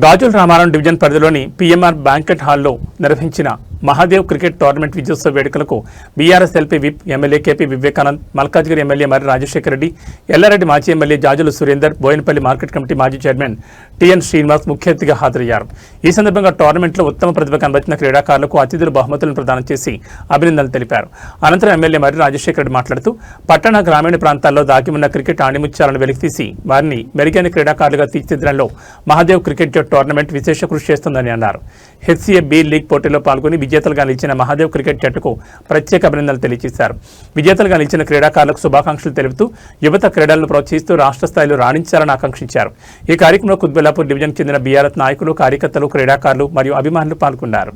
గాజుల Ramaram division పరిధిలోని PMR banquet హాల్లో నిర్వహించిన మహాదేవ్ క్రికెట్ టోర్నమెంట్ విజయోత్సవ వేడుకలకు BRS LP whip MLA KP Vivekanand, Malkajgiri MLA Marri Rajasekhara Reddy, Yellareddy మాజీ MLA Jajula Surender, Boinapally market committee మాజీ చైర్మన్ టిఎన్ శ్రీనివాస్ ముఖ్య అతిథిగా హాజరయ్యారు. ఈ సందర్భంగా టోర్నమెంట్లో ఉత్తమ ప్రతిభ కనబరిచిన క్రీడాకారులకు అతిథులు బహుమతులను ప్రదానం చేసి అభినందనలు తెలిపారు. అనంతరం ఎమ్మెల్యే మర్రి రాజశేఖర రెడ్డి మాట్లాడుతూ పట్టణ గ్రామీణ ప్రాంతాల్లో దాగి ఉన్న క్రికెట్ ఆణిముత్యాలను వెలికితీసి వారిని మెరుగైన క్రీడాకారులుగా తీర్చిదిద్దడంలో మహాదేవ్ క్రికెట్ టోర్నమెంట్ విశేష కృషి చేస్తుందని అన్నారు. హెచ్సిఏ బి లీగ్ పోటీలో పాల్గొని విజేతలుగా నిలిచిన మహాదేవ్ క్రికెట్ జట్టుకు ప్రత్యేక అభినందనలు తెలియజేశారు. విజేతలుగా నిలిచిన క్రీడాకారులకు శుభాకాంక్షలు తెలుపుతూ యువత క్రీడలను ప్రోత్సహిస్తూ రాష్ట్ర స్థాయిలో రాణించాలని ఆకాంక్షించారు. ఈ కార్యక్రమంలో కుత్బుల్లాపూర్ డివిజన్ చెందిన బీఆర్ఎస్ నాయకులు, కార్యకర్తలు, క్రీడాకారులు మరియు అభిమానులు పాల్గొన్నారు.